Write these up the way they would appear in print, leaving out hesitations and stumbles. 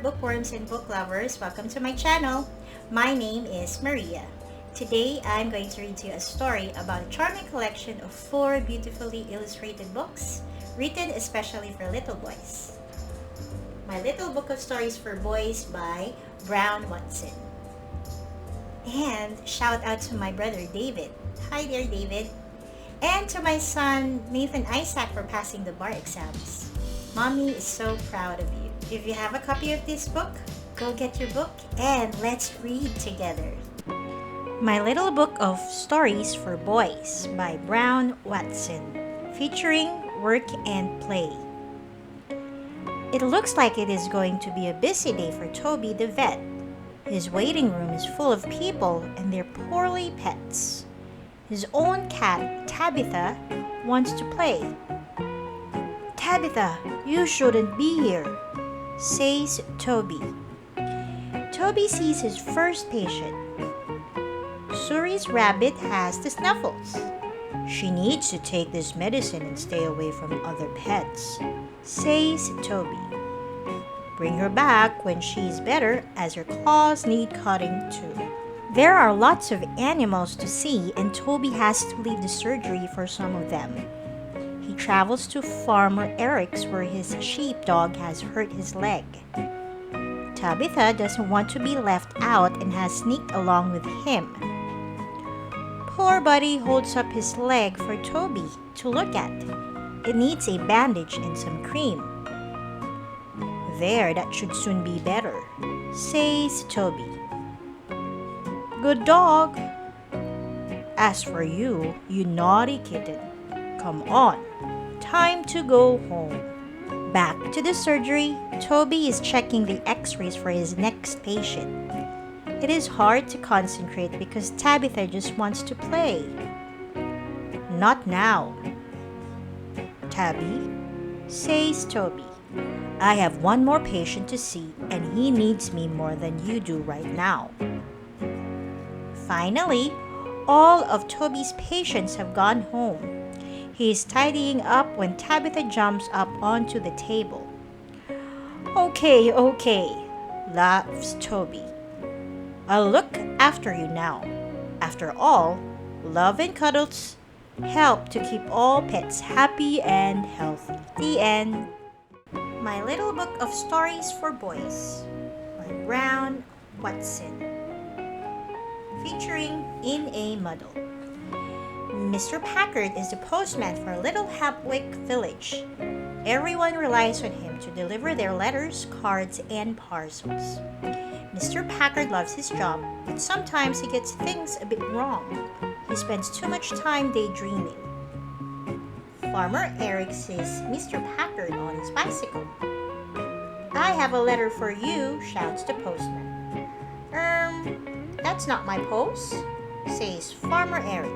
bookworms and book lovers, welcome to my channel. My name is Maria. Today I'm going to read you a story about a charming collection of 4 beautifully illustrated books written especially for little boys. My Little Book of Stories for Boys by Brown Watson. And shout out to my brother David. Hi there, David. And to my son Nathan Isaac for passing the bar exams. Mommy is so proud of you. If you have a copy of this book, go get your book and let's read together. My Little Book of Stories for Boys by Brown Watson, featuring work and play. It looks like it is going to be a busy day for Toby the vet. His waiting room is full of people and their poorly pets. His own cat, Tabitha, wants to play. "Tabitha, you shouldn't be here," says Toby. Toby sees his first patient. Suri's rabbit has the snuffles. "She needs to take this medicine and stay away from other pets," says Toby. "Bring her back when she's better, as her claws need cutting too." There are lots of animals to see, and Toby has to leave the surgery for some of them. He travels to Farmer Eric's where his sheepdog has hurt his leg. Tabitha doesn't want to be left out and has sneaked along with him. Poor Buddy holds up his leg for Toby to look at. It needs a bandage and some cream. "There, that should soon be better," says Toby. "Good dog. As for you, you naughty kitten, come on, time to go home." Back to the surgery, Toby is checking the x-rays for his next patient. It is hard to concentrate because Tabitha just wants to play. "Not now, Tabby," says Toby. "I have one more patient to see and he needs me more than you do right now." Finally, all of Toby's patients have gone home. He is tidying up when Tabitha jumps up onto the table. Okay, laughs Toby. "I'll look after you now. After all, love and cuddles help to keep all pets happy and healthy." The end. My Little Book of Stories for Boys by Brown Watson, featuring In a Muddle. Mr. Packard is the postman for Little Hapwick Village. Everyone relies on him to deliver their letters, cards, and parcels. Mr. Packard loves his job, but sometimes he gets things a bit wrong. He spends too much time daydreaming. Farmer Eric sees Mr. Packard on his bicycle. "I have a letter for you," shouts the postman. That's not my post," says Farmer Eric.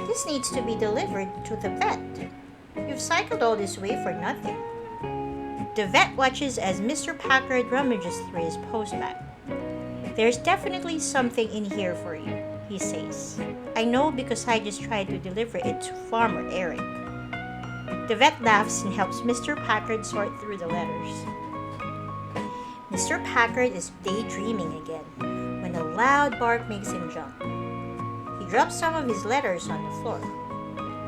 "This needs to be delivered to the vet. You've cycled all this way for nothing." The vet watches as Mr. Packard rummages through his post bag. "There's definitely something in here for you," he says. "I know because I just tried to deliver it to Farmer Eric." The vet laughs and helps Mr. Packard sort through the letters. Mr. Packard is daydreaming again when a loud bark makes him jump. He drops some of his letters on the floor.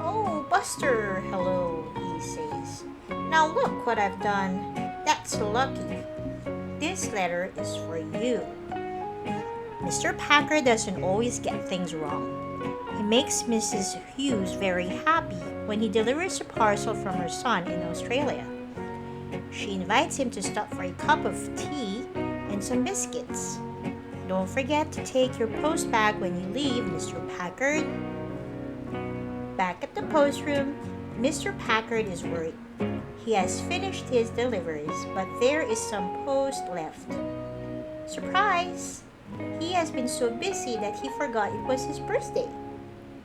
"Oh, Buster, hello," he says. "Now look what I've done. That's lucky. This letter is for you." Mr. Packard doesn't always get things wrong. He makes Mrs. Hughes very happy when he delivers a parcel from her son in Australia. She invites him to stop for a cup of tea and some biscuits. "Don't forget to take your post bag when you leave, Mr. Packard." Back at the post room, Mr. Packard is worried. He has finished his deliveries, but there is some post left. Surprise! He has been so busy that he forgot it was his birthday.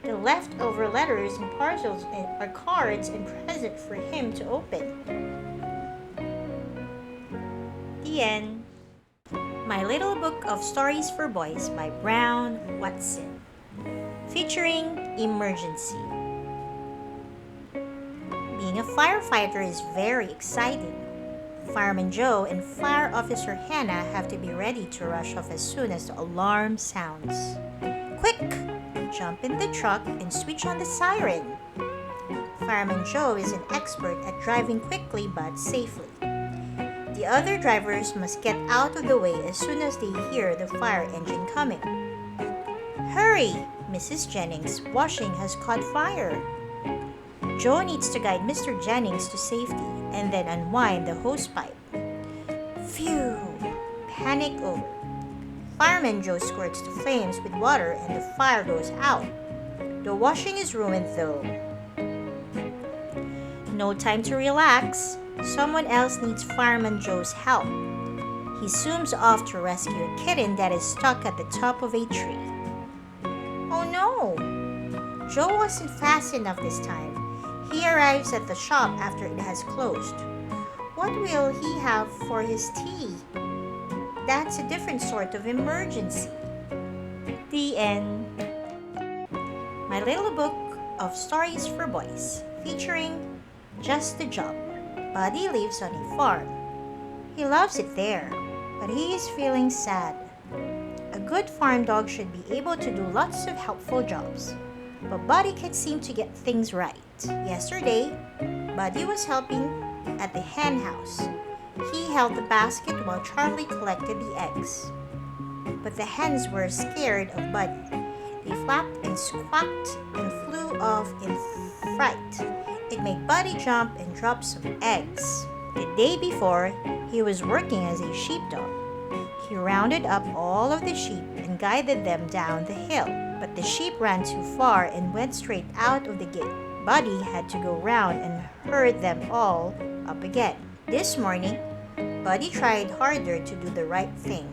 The leftover letters and parcels are cards and presents for him to open. The end. My Little Book of Stories for Boys by Brown Watson, featuring Emergency. Being a firefighter is very exciting. Fireman Joe and Fire Officer Hannah have to be ready to rush off as soon as the alarm sounds. Quick! Jump in the truck and switch on the siren. Fireman Joe is an expert at driving quickly but safely. The other drivers must get out of the way as soon as they hear the fire engine coming. Hurry! Mrs. Jennings' washing has caught fire. Joe needs to guide Mr. Jennings to safety and then unwind the hosepipe. Phew! Panic over. Fireman Joe squirts the flames with water and the fire goes out. The washing is ruined though. No time to relax. Someone else needs Fireman Joe's help. He zooms off to rescue a kitten that is stuck at the top of a tree. Oh no! Joe wasn't fast enough this time. He arrives at the shop after it has closed. What will he have for his tea? That's a different sort of emergency. The end. My little book of stories for boys, featuring Just the Job. Buddy lives on a farm. He loves it there, but he is feeling sad. A good farm dog should be able to do lots of helpful jobs, but Buddy can't seem to get things right. Yesterday, Buddy was helping at the hen house. He held the basket while Charlie collected the eggs. But the hens were scared of Buddy. They flapped and squawked and flew off in fright. It made Buddy jump and drop some eggs. The day before, he was working as a sheepdog. He rounded up all of the sheep and guided them down the hill. But the sheep ran too far and went straight out of the gate. Buddy had to go round and herd them all up again. This morning, Buddy tried harder to do the right thing.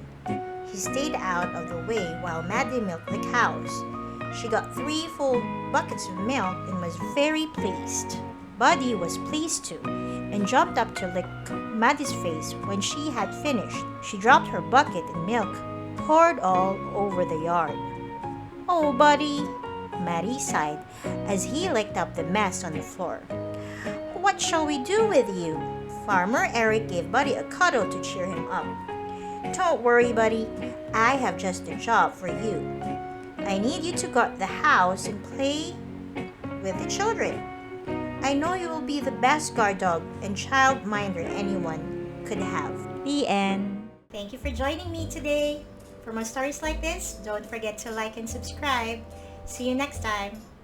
He stayed out of the way while Maddie milked the cows. She got 3 full buckets of milk and was very pleased. Buddy was pleased too and jumped up to lick Maddie's face when she had finished. She dropped her bucket and milk poured all over the yard. Oh, Buddy, Maddie sighed as he licked up the mess on the floor. What shall we do with you? Farmer Eric gave Buddy a cuddle to cheer him up. Don't worry, Buddy. I have just a job for you. I need you to guard the house and play with the children. I know you will be the best guard dog and childminder anyone could have. The end. Thank you for joining me today. For more stories like this, don't forget to like and subscribe. See you next time.